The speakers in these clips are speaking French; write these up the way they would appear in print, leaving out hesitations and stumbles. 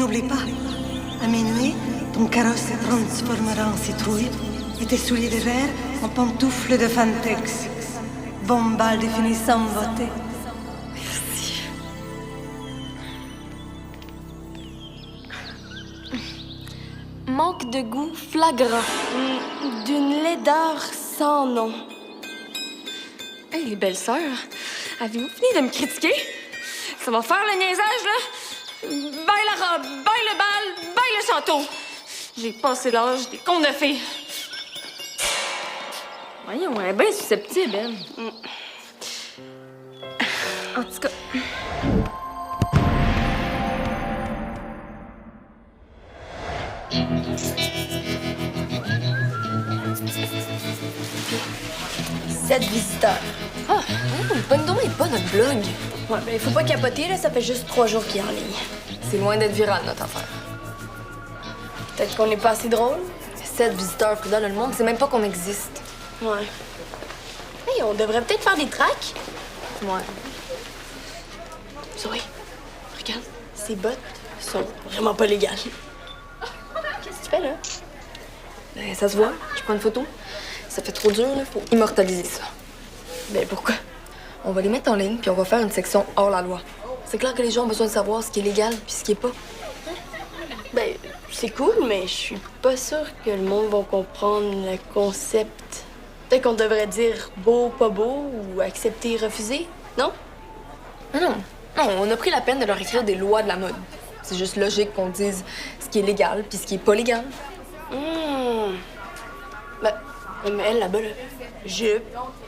n'oublie pas, à minuit, ton carrosse se transformera en citrouille et tes souliers de verre en pantoufles de Fantex. Bon bal de finissant voté. Merci. Manque de goût flagrant. D'une laideur sans nom. Hey, les belles sœurs, avez-vous fini de me critiquer? Ça va faire le niaisage, là? Baille la robe, baille le bal, baille le château. J'ai passé l'âge des contes de fées. Voyons, elle est bien susceptible, elle. En tout cas... Sept visiteurs. Ah, bonne journée, pas notre blog. Ouais, ben faut pas capoter, là, ça fait juste 3 jours qu'il est en ligne. C'est loin d'être viral, notre affaire. Peut-être qu'on n'est pas assez drôle. 7 visiteurs que dans le monde, c'est même pas qu'on existe. Ouais. Hey, on devrait peut-être faire des tracks. Ouais. Zoé, regarde, ces bottes sont vraiment pas légales. Qu'est-ce que tu fais, là? Ben, ça se voit. Je prends une photo. Ça fait trop dur, là. Faut immortaliser ça. Ben, pourquoi? On va les mettre en ligne, puis on va faire une section hors la loi. C'est clair que les gens ont besoin de savoir ce qui est légal puis ce qui est pas. Ben, c'est cool, mais je suis pas sûre que le monde va comprendre le concept. Peut-être qu'on devrait dire beau, pas beau, ou accepter, refuser, non? Ah non. Non, on a pris la peine de leur écrire des lois de la mode. C'est juste logique qu'on dise ce qui est légal puis ce qui est pas légal. Ben, mais elle, là-bas, là, jupe,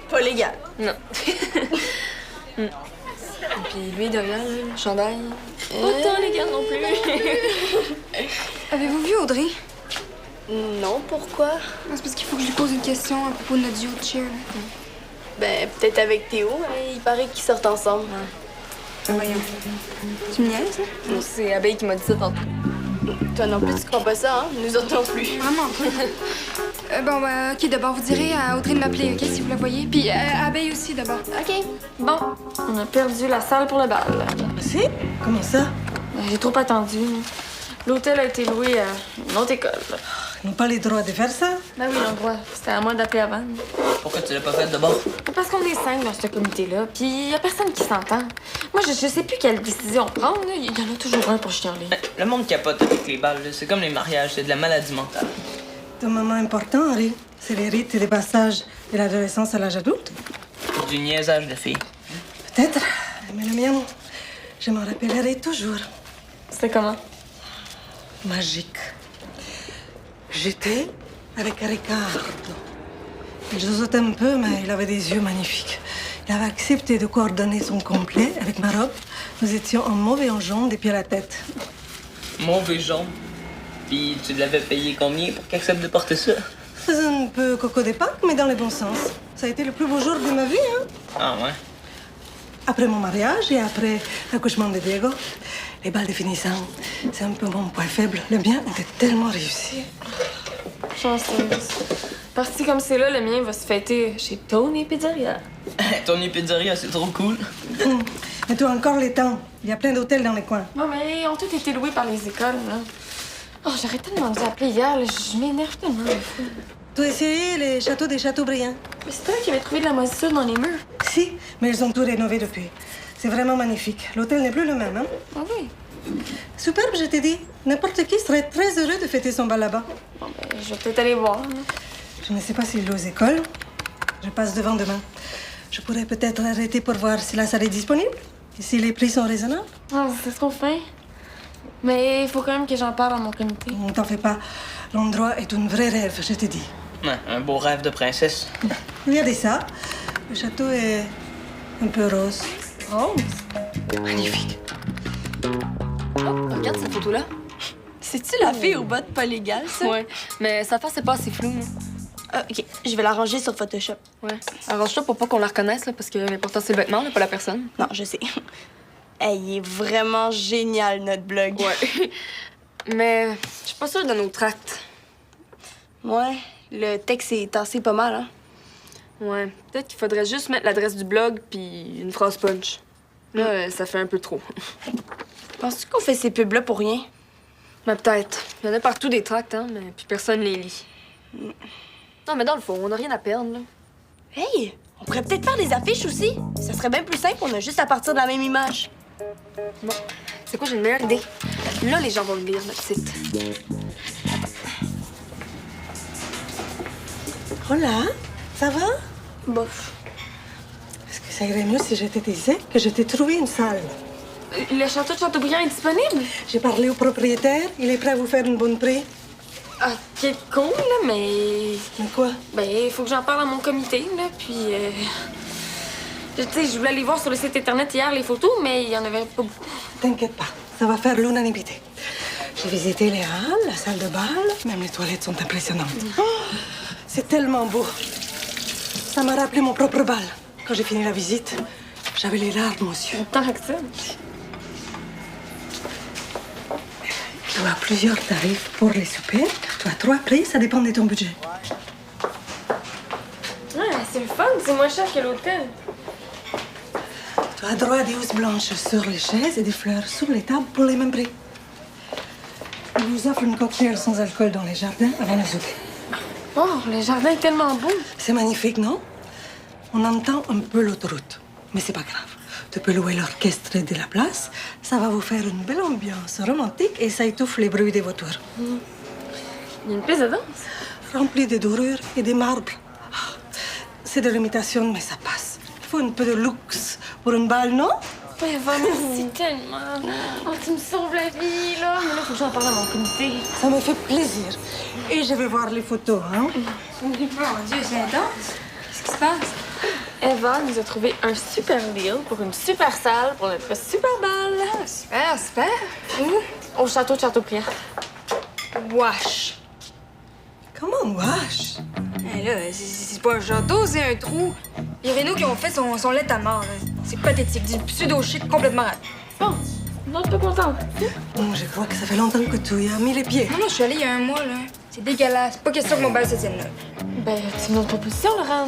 pas légal. Non. Et puis lui, derrière, là, le chandail. Pas tant légal non plus. Avez-vous vu Audrey? Non, pourquoi? C'est parce qu'il faut que je lui pose une question à propos de notre duo de cheer. Ben, peut-être avec Théo, hein, il paraît qu'ils sortent ensemble. Voyons. Tu me niaises, hein? Non, c'est Abeille qui m'a dit ça tantôt. Toi non plus, tu crois pas ça, hein? Nous autres non plus. Vraiment pas. Bon, bah, OK, d'abord, vous direz à Audrey de m'appeler, OK, si vous la voyez. Puis à Abeille aussi, d'abord. OK. Bon, on a perdu la salle pour le bal. Si? Comment ça? J'ai trop attendu. L'hôtel a été loué à une autre école. Ils n'ont pas le droit de faire ça? Ben oui, on droit. C'était à moi d'appeler avant. Pourquoi tu l'as pas fait d'abord? Parce qu'on est 5 dans ce comité-là, puis il y a personne qui s'entend. Moi, je sais plus quelle décision prendre. Il y en a toujours un pour chialer. Le monde capote avec les balles, là. C'est comme les mariages, c'est de la maladie mentale. C'est un moment important, Henri. C'est les rites et les passages de l'adolescence à l'âge adulte. Du niaisage de filles. Peut-être, mais le mien, je m'en rappellerai toujours. C'était comment? Magique. J'étais avec Ricardo. Il josotait un peu, mais il avait des yeux magnifiques. Il avait accepté de coordonner son complet avec ma robe. Nous étions en mauve et en jaune des pieds à la tête. Mauvais jaune. Puis tu l'avais payé combien pour qu'il accepte de porter ça? C'est un peu coco des Pâques, mais dans le bon sens. Ça a été le plus beau jour de ma vie, hein? Ah ouais? Après mon mariage et après l'accouchement de Diego, les balles de finissant, c'est un peu mon point faible. Le mien était tellement réussi. Chanceuse. Parti comme c'est là, le mien va se fêter chez Tony Pizzeria. Tony Pizzeria, c'est trop cool. Mais toi, encore les temps. Il y a plein d'hôtels dans les coins. Non, mais ils ont tous été loués par les écoles, là. Oh, j'aurais tellement dû appeler hier, là. Je m'énerve tellement, des fois. Tu as essayé les châteaux des Châteaubriand? Mais c'est toi qui avais trouvé de la moisissure dans les murs. Si, mais ils ont tout rénové depuis. C'est vraiment magnifique. L'hôtel n'est plus le même, hein? Ah oui? Superbe, je t'ai dit. N'importe qui serait très heureux de fêter son bal là-bas. Bon, ben, je vais peut-être aller voir, là. Je ne sais pas s'il est aux écoles. Je passe devant demain. Je pourrais peut-être arrêter pour voir si la salle est disponible et si les prix sont raisonnables. Oh, c'est trop fin. Mais il faut quand même que j'en parle à mon comité. Ne t'en fais pas. L'endroit est un vrai rêve, je te dis. Ouais, un beau rêve de princesse. Regardez ça. Le château est un peu rose. Rose? Magnifique. Oh, regarde cette photo-là. C'est-tu la fille aux bottes pas légales, ça? Ouais, mais sa face, c'est pas assez flou, non? Ah, OK. Je vais la ranger sur Photoshop. Ouais. Arrange-toi pour pas qu'on la reconnaisse, là, parce que l'important, c'est le vêtement, là, pas la personne. Non, je sais. Hey, il est vraiment génial, notre blog. Ouais. Mais je suis pas sûre de nos tracts. Ouais, le texte est tassé pas mal, hein? Ouais. Peut-être qu'il faudrait juste mettre l'adresse du blog puis une phrase punch. Là, ça fait un peu trop. Penses-tu qu'on fait ces pubs-là pour rien? Ben, peut-être. Il y en a partout des tracts, hein, mais puis personne les lit. Non, mais dans le fond, on n'a rien à perdre, là. Hey, on pourrait peut-être faire des affiches aussi. Ça serait bien plus simple, on a juste à partir de la même image. Bon, c'est quoi, j'ai une meilleure idée. Là, les gens vont le lire, notre site. Hola, ça va? Bof. Est-ce que ça irait mieux si je te disais que je t'ai trouvé une salle? Le château de Châteaubriand est disponible? J'ai parlé au propriétaire, il est prêt à vous faire une bonne prix. Ok, cool, là, mais... Mais quoi? Ben, il faut que j'en parle à mon comité, là, puis... Tu sais, je voulais aller voir sur le site Internet hier les photos, mais il y en avait pas beaucoup. T'inquiète pas, ça va faire l'unanimité. J'ai visité les halles, la salle de bal, même les toilettes sont impressionnantes. Oh, c'est tellement beau. Ça m'a rappelé mon propre bal. Quand j'ai fini la visite, j'avais les larmes aux yeux. Tant que ça. Tu as plusieurs tarifs pour les soupers. Tu as 3 prix, ça dépend de ton budget. Ouais, c'est le fun, c'est moins cher que l'hôtel. Tu as droit à des housses blanches sur les chaises et des fleurs sur les tables pour les mêmes prix. On vous offre une cocktail sans alcool dans les jardins avant le souper. Oh, le jardin est tellement beau. C'est magnifique, non? On entend un peu l'autoroute, mais c'est pas grave. Tu peux louer l'orchestre de la place. Ça va vous faire une belle ambiance romantique et ça étouffe les bruits des voitures. Il y a une piste de danse. Remplie de dorures et de marbre. Ah, c'est de l'imitation, mais ça passe. Il faut un peu de luxe pour une balle, non? Ouais, va, merci tellement. Oh, tu me sauves la vie, là. Mais là, faut que j'en parle à mon comité. Ça me fait plaisir. Et je vais voir les photos, hein? Mon Dieu, c'est intense. Qu'est-ce qui se passe? Eva nous a trouvé un super deal pour une super salle pour notre super bal. Super, super. Au château de Châteaubriand. Wesh. Comment, wesh? Hey, là, c'est pas un château, c'est un trou. Les rénaux qui ont fait sont laids à mort, là. C'est pathétique, du pseudo-chic complètement raté. Bon, non, je suis pas contente. Je crois que ça fait longtemps que tu y as mis les pieds. Non, je suis allée il y a un mois, là. C'est dégueulasse. Pas question que mon bal se tienne là. Ben, tu une autre proposition, Laurent?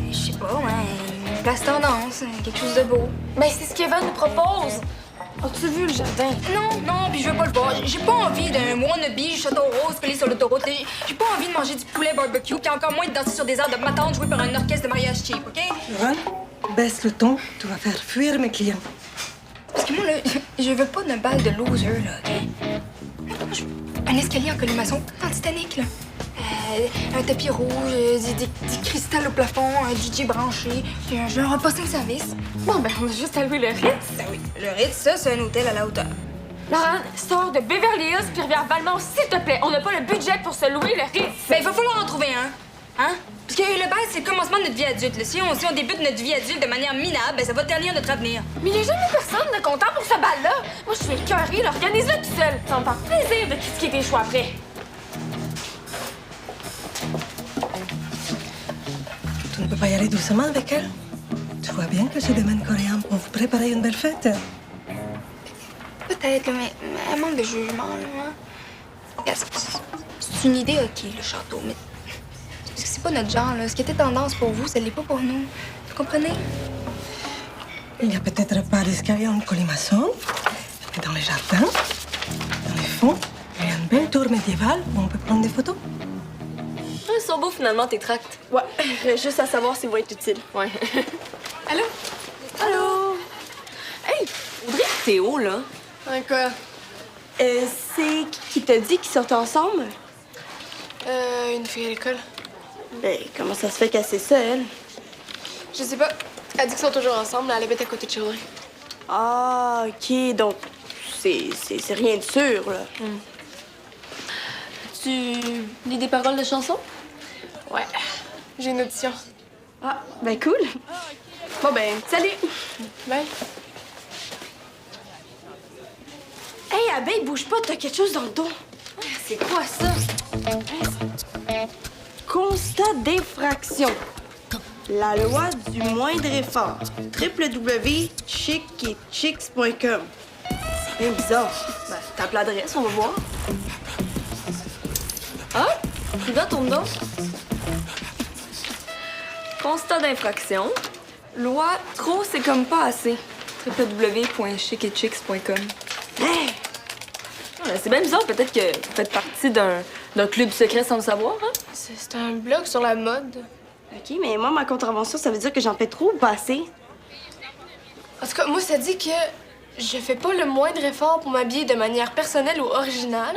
Je sais pas, ouais. Une place tendance, quelque chose de beau. Ben, c'est ce qu'Eva nous propose. As-tu vu le jardin? Non, puis je veux pas le voir. J'ai pas envie d'un wannabe château rose collé sur l'autoroute. J'ai pas envie de manger du poulet barbecue, puis encore moins de danser sur des airs de ma tante joués par un orchestre de mariage cheap, OK? Laurent, baisse le ton. Tu vas faire fuir mes clients. Parce que moi, là, je veux pas d'un bal de loser, là, OK? Un escalier en colimaçon, en Titanic, là. Un tapis rouge, des cristals au plafond, un DJ branché, puis un repas 5 services. Bon, ben, on a juste à louer le Ritz. Ben oui, le Ritz, ça, c'est un hôtel à la hauteur. Laurent, sors de Beverly Hills puis reviens à Valmont, s'il te plaît. On n'a pas le budget pour se louer le Ritz. Ben, il va falloir en trouver un. Hein? Parce que le bal, c'est le commencement de notre vie adulte. Là. Si on débute notre vie adulte de manière minable, ben, ça va ternir notre avenir. Mais il n'y a jamais personne de content pour ce bal-là. Moi, je suis écœurée, là. Organise-le tout seul. Ça va me faire plaisir de critiquer tes choix après. Tu ne peux pas y aller doucement avec elle? Tu vois bien que ce domaine coréen pour vous préparer une belle fête. Peut-être, mais elle manque de jugement, là. Hein? Regarde, c'est une idée, OK, le château, mais... Parce que c'est pas notre genre, là. Ce qui était tendance pour vous, ça l'est pas pour nous. Vous comprenez? Il n'y a peut-être pas d'escalier en colimaçon, mais dans les jardins, dans les fonds, il y a une belle tour médiévale où on peut prendre des photos. Ils sont beaux, finalement, tes tracts. Ouais, juste à savoir s'ils vont être utiles. Ouais. Allô? Allô? Hey, Audrey et Théo, là. Quoi? C'est qui t'a dit qu'ils sortent ensemble? Une fille à l'école. Ben, comment ça se fait qu'elle sait ça, elle? Je sais pas. Elle dit qu'ils sont toujours ensemble. Elle habite à côté de chez Audrey. Ah, OK, donc c'est rien de sûr, là. Tu lis des paroles de chansons? Ouais. J'ai une audition. Ah, ben cool. Bon, ben, salut! Bye. Hey, abeille, bouge pas, t'as quelque chose dans le dos. C'est quoi ça? Constat d'infraction. La loi du moindre effort. www.chicetchicks.com. C'est bien bizarre. Ben, tape l'adresse, on va voir. Ah, prudent ton dos. Constat d'infraction. Loi trop, c'est comme pas assez. www.chicetchicks.com. Hey! C'est bien bizarre, peut-être que vous faites partie d'un club secret sans le savoir, hein? C'est un blog sur la mode. OK, mais moi, ma contravention, ça veut dire que j'en fais trop ou pas assez? En tout cas, moi, ça dit que je fais pas le moindre effort pour m'habiller de manière personnelle ou originale.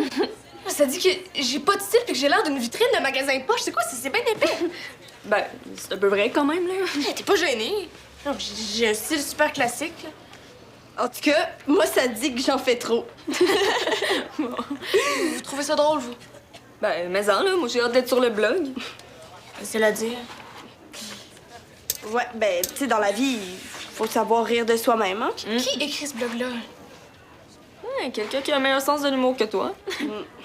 Ça dit que j'ai pas de style puis que j'ai l'air d'une vitrine de magasin de poche. C'est quoi? C'est bien épais. Ben, c'est un peu vrai quand même, là. Hey, t'es pas gênée? Non, j'ai un style super classique. Là. En tout cas, moi, ça dit que j'en fais trop. Vous trouvez ça drôle, vous? Ben, mais en, là, moi, j'ai hâte d'être sur le blog. C'est la dire. Ouais, ben, tu sais, dans la vie, il faut savoir rire de soi-même, hein? Qui écrit ce blog-là? Ouais, quelqu'un qui a un meilleur sens de l'humour que toi.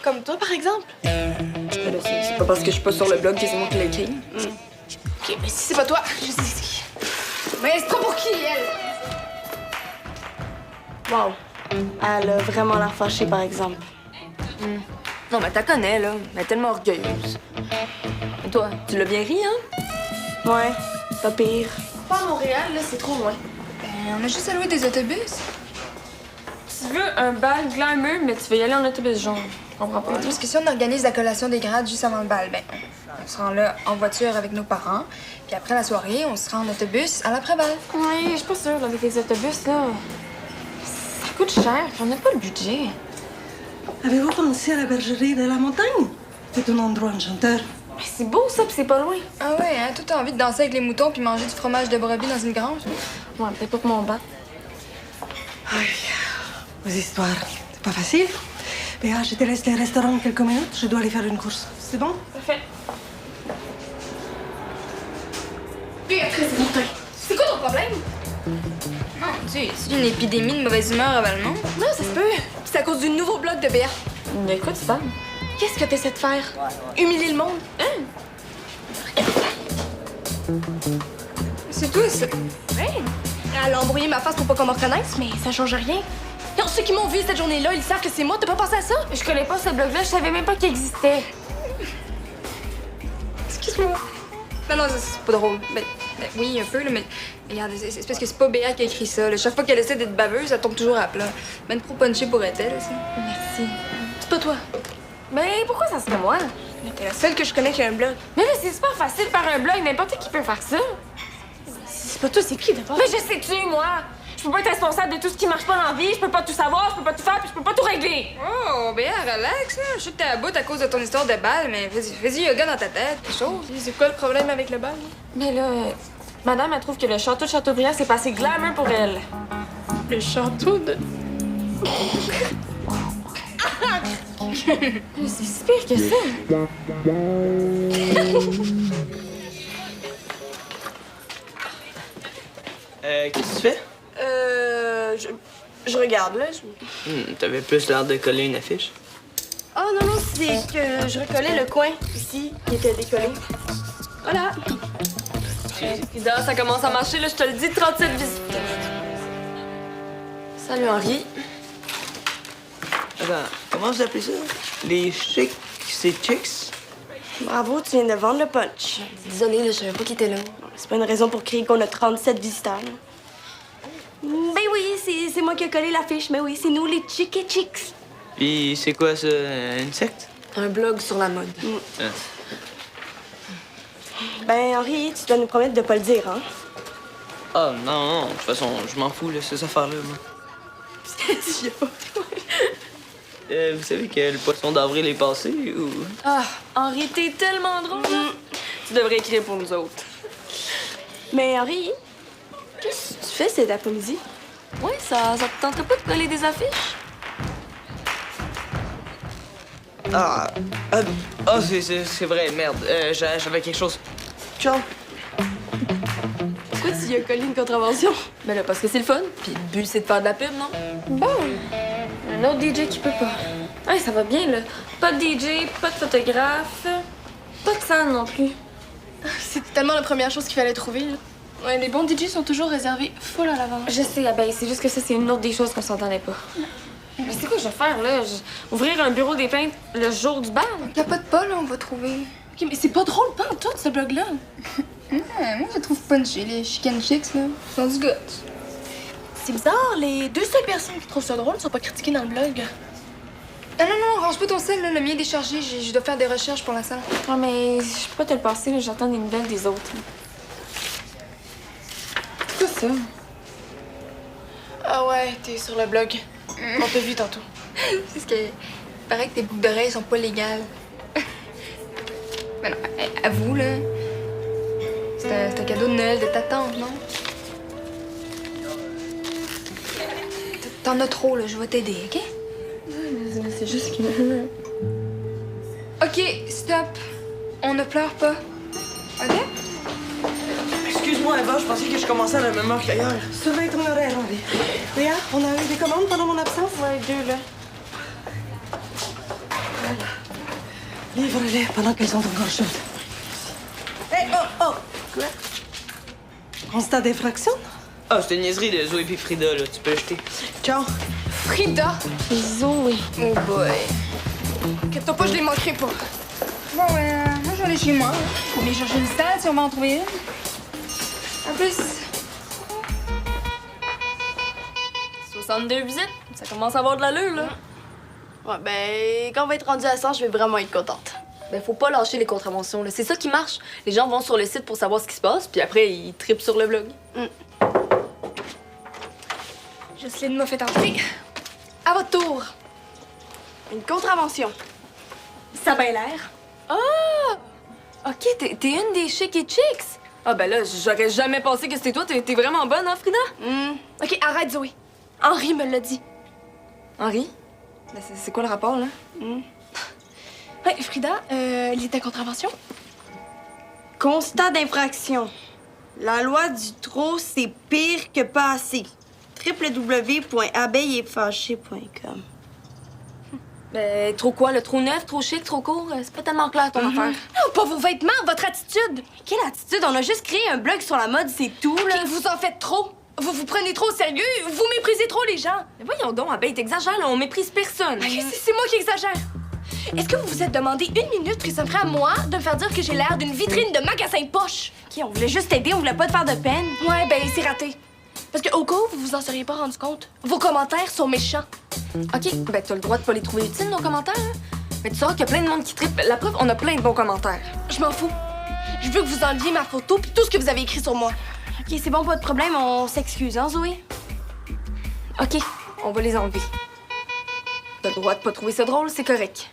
Comme toi, par exemple? Ben là, c'est pas parce que je suis pas sur le blog que c'est moi qui l'ai écrit. OK, mais si c'est pas toi, je sais c'est qui. Mais c'est pas pour qui, elle? Wow. Elle a vraiment l'air fâchée, par exemple. Non, mais t'as connais, là. Elle est tellement orgueilleuse. Et toi, tu l'as bien ri, hein? Ouais, pas pire. Pas à Montréal, là, c'est trop loin. On a juste à louer des autobus. Tu veux un bal glamour, mais tu veux y aller en autobus jaune. Je comprends pas. Parce que si on organise la collation des grades juste avant le bal, ben, on se rend là en voiture avec nos parents. Puis après la soirée, on se rend en autobus à l'après-bal. Oui, je suis pas sûre, là, avec les autobus, là. Ça coûte cher, puis on n'a pas le budget. Avez-vous pensé à la bergerie de la montagne? C'est un endroit enchanteur. Mais c'est beau, ça, puis c'est pas loin. Ah ouais, hein? Toi, t'as envie de danser avec les moutons puis manger du fromage de brebis dans une grange? Ouais, peut-être pas pour mon bat. Vos histoires, c'est pas facile. Béa, je te laisse les restaurants quelques minutes. Je dois aller faire une course. C'est bon? Parfait. Béatrice Boutin, c'est quoi ton problème? Non, tu sais, c'est une épidémie de mauvaise humeur à Valmont. Non, ça se peut. C'est à cause du nouveau blog de Béa. Mais écoute, ça. Qu'est-ce que t'essaies de faire? Humilier le monde? C'est tout, ça. Ouais. Elle a embrouillé ma face pour pas qu'on me reconnaisse, mais ça change rien. Non, ceux qui m'ont vu cette journée-là, ils savent que c'est moi. T'as pas pensé à ça? Je connais pas ce blog-là, je savais même pas qu'il existait. Excuse-moi. Non, c'est pas drôle. Ben, oui, un peu, là, mais regarde, c'est parce que c'est pas Béa qui a écrit ça. Là. Chaque fois qu'elle essaie d'être baveuse, elle tombe toujours à plat. Même trop punchée pour être elle, ça. Merci. C'est pas toi. Mais pourquoi ça serait moi? Mais t'es la seule que je connais qui a un blog. Mais là, c'est super facile par un blog, n'importe qui peut faire ça. C'est pas toi, c'est qui d'abord? Mais je sais-tu, moi? Je peux pas être responsable de tout ce qui marche pas dans la vie, je peux pas tout savoir, je peux pas tout faire, puis je peux pas tout régler. Oh, Béa, relax, là. Je sais que t'es à bout à cause de ton histoire de balle, mais fais du yoga dans ta tête, quelque chose. C'est quoi le problème avec le bal? Mais là, madame, elle trouve que le château de Châteaubriand, c'est pas assez glamour pour elle. Le château de... Mais c'est si pire que ça. Qu'est-ce que tu fais? Je regarde, là. T'avais plus l'air de coller une affiche. Oh non, c'est que je recollais le coin, ici, qui était décollé. Voilà. Ida, ça commence à marcher, là, je te le dis, 37 visiteurs. Salut, Henri. Attends, comment vous appelez ça? Les chics, c'est chicks? Bravo, tu viens de vendre le punch. Désolée, là, je savais pas qu'il était là. C'est pas une raison pour crier qu'on a 37 visiteurs. là. Ben oui, c'est moi qui ai collé l'affiche. Mais oui, c'est nous, les Chick Chicks. Puis c'est quoi ça, une secte? Un blog sur la mode. Ah. Ben, Henri, tu dois nous promettre de pas le dire, hein? Ah, non, de toute façon, je m'en fous, là, ces affaires-là, moi. Vous savez que le poisson d'avril est passé, ou... Ah, Henri, t'es tellement drôle. Tu devrais écrire pour nous autres. Mais Henri, qu'est-ce que tu fais cet après-midi? Oui, ça te tenterait pas de coller des affiches? C'est vrai, merde. J'avais quelque chose. Ciao. Pourquoi tu y as collé une contravention? Ben là, parce que c'est le fun. Puis le but, c'est de faire de la pub, non? Bon. Un autre DJ qui peut pas. Ouais, ça va bien, là. Pas de DJ, pas de photographe, pas de scène non plus. C'était tellement la première chose qu'il fallait trouver, là. Ouais, les bons DJ sont toujours réservés full à l'avance. Je sais, Abeille, c'est juste que ça, c'est une autre des choses qu'on s'entendait pas. Mais c'est quoi que je vais faire, là? Ouvrir un bureau des plaintes le jour du bal? Capote pas, là, on va trouver. OK, mais c'est pas drôle, pas en tout, ce blog-là. Moi, je trouve punchy, les chicken chicks, là. Ils sont du goût. C'est bizarre, les deux seules personnes qui trouvent ça drôle sont pas critiquées dans le blog. Non, range pas ton sel, là. Le mien est déchargé. Je dois faire des recherches pour la salle. Ouais, mais je peux pas te le passer, là. J'attends des nouvelles des autres. C'est quoi ça? Ah ouais, t'es sur le blog. On t'a vu tantôt. Parce que paraît que tes boucles d'oreilles sont pas légales. Mais non, avoue, là. C'est un cadeau de Noël de ta tante, non? T'en as trop, là. Je vais t'aider, OK? C'est juste que... OK, stop. On ne pleure pas. OK? Excuse-moi, Eva, je pensais que je commençais à la même heure qu'ailleurs. Surveille ton horaire, Henri. Léa, on a eu des commandes pendant mon absence? Ouais, 2, là. Livre-les pendant qu'elles sont encore chaudes. Hé, oh! Quoi? Constat d'infraction? Ah, c'est une niaiserie de Zoé et Frida, là. Tu peux jeter. Ciao. Frida! Zoé. Oh boy. Inquiète-toi pas, je les manquerai pas. Bon, moi, je vais aller chez moi. Faut bien chercher une salle si on va en trouver une. En plus, 62 visites, ça commence à avoir de l'allure, là. Ouais, ben, quand on va être rendu à 100, je vais vraiment être contente. Ben, faut pas lâcher les contraventions, là. C'est ça qui marche. Les gens vont sur le site pour savoir ce qui se passe, puis après, ils trippent sur le blog. Jocelyne m'a fait entrer. À votre tour. Une contravention. Ça a bien l'air. OK, t'es une des chic et chicks. Ah, ben là, j'aurais jamais pensé que c'était toi. T'es vraiment bonne, hein, Frida? OK, arrête, Zoé. Henri me l'a dit. Henri? Ben, c'est quoi le rapport, là? Ouais, Frida, lis ta contravention. Constat d'infraction. La loi du trop, c'est pire que pas assez. www.abeilleetfâchée.com. Ben, trop quoi? Le trop neuf, trop chic, trop court? C'est pas tellement clair, ton affaire. Non, pas vos vêtements, votre attitude. Quelle attitude? On a juste créé un blog sur la mode, c'est tout, là. Puis vous en faites trop. Vous vous prenez trop au sérieux. Vous méprisez trop les gens. Mais voyons donc, Abeille, t'exagères, là. On méprise personne. Ok, c'est moi qui exagère. Est-ce que vous vous êtes demandé une minute puis ça me ferait à moi de me faire dire que j'ai l'air d'une vitrine de magasin de poche? OK, on voulait juste t'aider, on voulait pas te faire de peine. Ouais, ben c'est raté. Parce que au cas où vous vous en seriez pas rendu compte, vos commentaires sont méchants. OK, ben t'as le droit de pas les trouver utiles, nos commentaires, hein? Mais tu sauras qu'il y a plein de monde qui trippe. La preuve, on a plein de bons commentaires. Je m'en fous. Je veux que vous enleviez ma photo puis tout ce que vous avez écrit sur moi. OK, c'est bon, pas de problème, on s'excuse, hein, Zoé? OK, on va les enlever. T'as le droit de pas trouver ça drôle, c'est correct.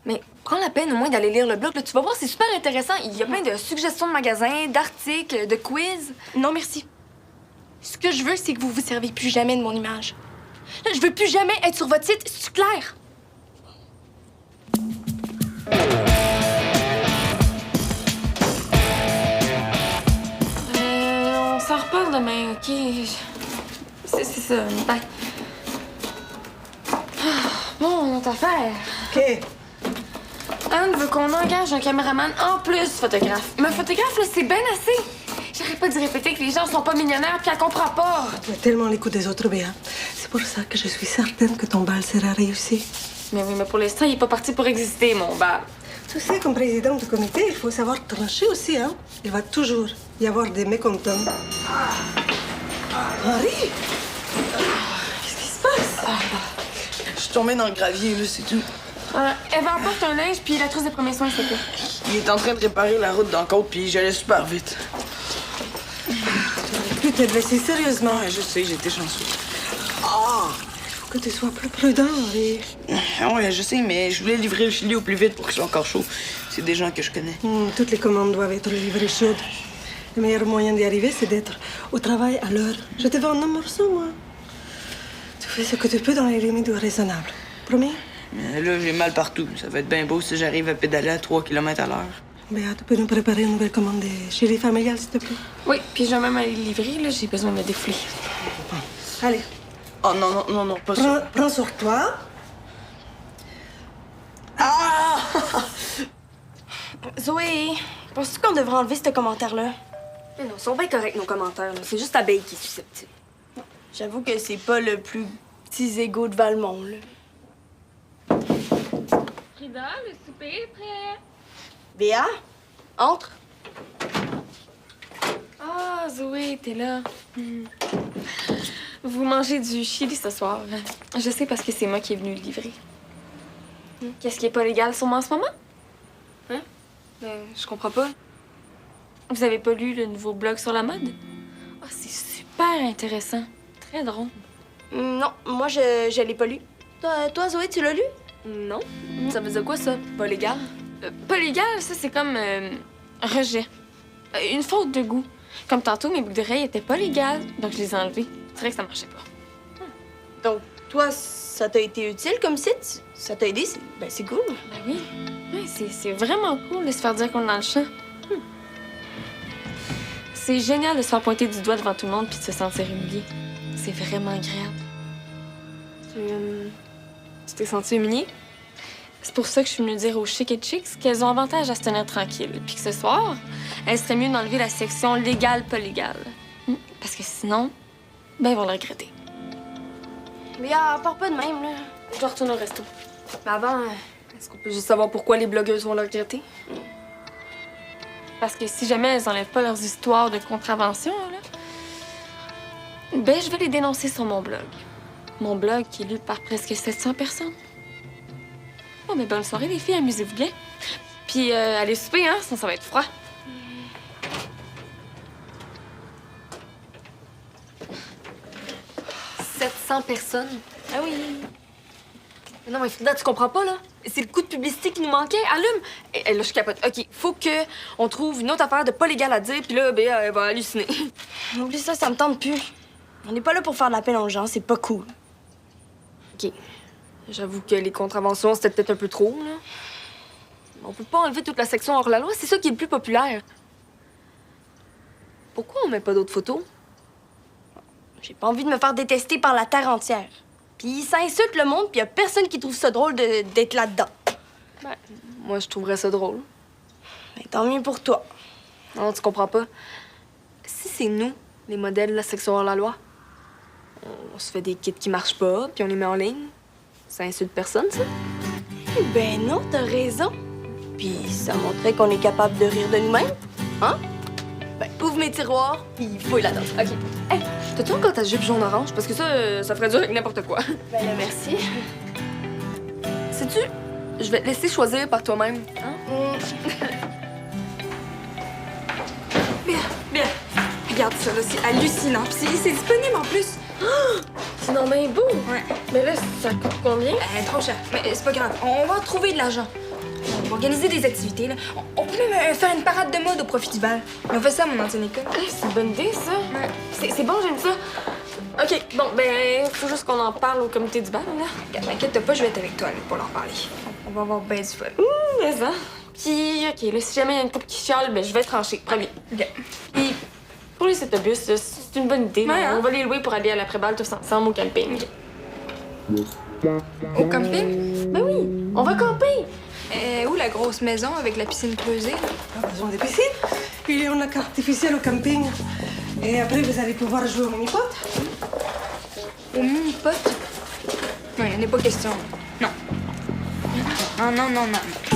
Mais prends la peine au moins d'aller lire le blog, là. Tu vas voir, c'est super intéressant. Il y a plein de suggestions de magasins, d'articles, de quiz. Non, merci. Ce que je veux, c'est que vous vous servez plus jamais de mon image. Je veux plus jamais être sur votre site, c'est clair? On s'en reparle demain, OK? C'est ça, bye. Bon, notre affaire. OK. Anne veut qu'on engage un caméraman en plus photographe. Mais un photographe, là, c'est bien assez. J'arrête pas de répéter que les gens sont pas millionnaires puis elle comprend pas. Tu as tellement l'écoute des autres, Béa. C'est pour ça que je suis certaine que ton bal sera réussi. Mais oui, mais pour l'instant, il est pas parti pour exister, mon bal. Tu sais, comme président du comité, il faut savoir trancher aussi, hein. Il va toujours y avoir des mécontents. Henri! Qu'est-ce qui se passe? Je suis tombée dans le gravier, là, c'est tout. Eva, emporte un linge puis la trousse de premiers soins, s'il te plaît. Il est en train de réparer la route dans le côte, puis j'allais super vite. Tu t'es blessé sérieusement. Ouais, je sais, j'étais chanceux. Faut que tu sois plus prudent, Henri. Ouais, je sais, mais je voulais livrer le chili au plus vite pour qu'il soit encore chaud. C'est des gens que je connais. Toutes les commandes doivent être livrées chaudes. Le meilleur moyen d'y arriver, c'est d'être au travail à l'heure. Je te vends un morceau, moi. Tu fais ce que tu peux dans les limites du raisonnable. Promis? Mais là, j'ai mal partout. Ça va être bien beau si j'arrive à pédaler à 3 km à l'heure. Béa, tu peux nous préparer une nouvelle commande de chili familial, s'il te plaît? Oui, puis je vais même aller le livrer, là. J'ai besoin de me défouler. Allez, Oh non, pas ça. prends sur toi. Zoé, penses-tu qu'on devrait enlever ce commentaire-là? Mais non, ils sont bien corrects, nos commentaires, là. C'est juste Abeille qui est susceptible. J'avoue que c'est pas le plus petit égo de Valmont, là. Frida, le souper est prêt. Béa, entre. Ah, Zoé, t'es là. Vous mangez du chili ce soir. Je sais parce que c'est moi qui est venu le livrer. Qu'est-ce qui est pas légal sur moi en ce moment? Je comprends pas. Vous avez pas lu le nouveau blog sur la mode? Ah, c'est super intéressant. Très drôle. Non, moi, je l'ai pas lu. Toi, Zoé, tu l'as lu? Non. Ça veut dire quoi, ça? Pas légal? Pas légal, ça, c'est comme rejet. Une faute de goût. Comme tantôt, mes boucles d'oreilles étaient pas légales, donc je les ai enlevées. C'est vrai que ça marchait pas. Donc, toi, ça t'a été utile comme site? Ça t'a aidé? C'est cool. Ben oui. Ouais, c'est vraiment cool de se faire dire qu'on est dans le champ. C'est génial de se faire pointer du doigt devant tout le monde puis de se sentir humilié. C'est vraiment agréable. Tu t'es senti humiliée? C'est pour ça que je suis venue dire aux Chic et Chicks qu'elles ont avantage à se tenir tranquilles. Puis que ce soir, elle serait mieux d'enlever la section légale, pas légale. Parce que sinon, ben, ils vont le regretter. Mais part pas de même, là. Je dois retourner au resto. Mais avant, est-ce qu'on peut juste savoir pourquoi les blogueuses vont le regretter? Parce que si jamais elles enlèvent pas leurs histoires de contravention, là, ben, je vais les dénoncer sur mon blog. Mon blog qui est lu par presque 700 personnes. Oh, mais bonne soirée, les filles, amusez-vous bien. Puis, allez souper, hein, sinon ça va être froid. « 700 personnes? Ah oui. Mais non, mais Frida, tu comprends pas, là? C'est le coup de publicité qui nous manquait. Allume! Et là, je capote. OK, faut que on trouve une autre affaire de pas légal à dire, puis là, ben, elle va halluciner. Oublie ça me tente plus. On n'est pas là pour faire de la peine aux gens, c'est pas cool. OK. J'avoue que les contraventions, c'était peut-être un peu trop, là. On peut pas enlever toute la section hors la loi, c'est ça qui est le plus populaire. Pourquoi on met pas d'autres photos? J'ai pas envie de me faire détester par la terre entière. Puis ça insulte le monde, puis y a personne qui trouve ça drôle d'être là-dedans. Ben, moi, je trouverais ça drôle. Ben, tant mieux pour toi. Non, tu comprends pas. Si c'est nous, les modèles de la section hors la loi, on se fait des kits qui marchent pas, puis on les met en ligne. Ça insulte personne, ça? Ben non, t'as raison. Puis ça montrait qu'on est capable de rire de nous-mêmes. Hein? Ben, ouvre mes tiroirs, puis fouille là-dedans. OK. Hey, t'as-tu encore ta jupe jaune-orange? Parce que ça ferait dur avec n'importe quoi. Ben là, merci. Sais-tu, je vais te laisser choisir par toi-même. Hein? Bien. Regarde ça, là, c'est hallucinant. Puis c'est disponible en plus. C'est non bien beau. Ouais. Mais là, ça coûte combien? Trop cher. Mais c'est pas grave. On va trouver de l'argent. On va organiser des activités, là. On peut même faire une parade de mode au profit du bal. On fait ça à mon ancienne école. C'est une bonne idée, ça. C'est bon, j'aime ça. OK, bon, ben, faut juste qu'on en parle au comité du bal, là. Regarde, m'inquiète pas, je vais être avec toi là, pour leur parler. On va avoir ben du fun. Mais ça. Puis, OK, là, si jamais il y a une couple qui chiale, ben, je vais trancher, promis. OK. Puis, pour les autobus, là, c'est une bonne idée. Ouais, là. hein? On va les louer pour aller à l'après-balle tous ensemble au camping. Au camping? Ben oui, on va camper. Où la grosse maison avec la piscine creusée? Là? Pas besoin de piscine. Il y a un lac artificiel au camping. Et après, vous allez pouvoir jouer au mini-pot. Au mini-pot? Non, il n'y en a pas question. Non. Non.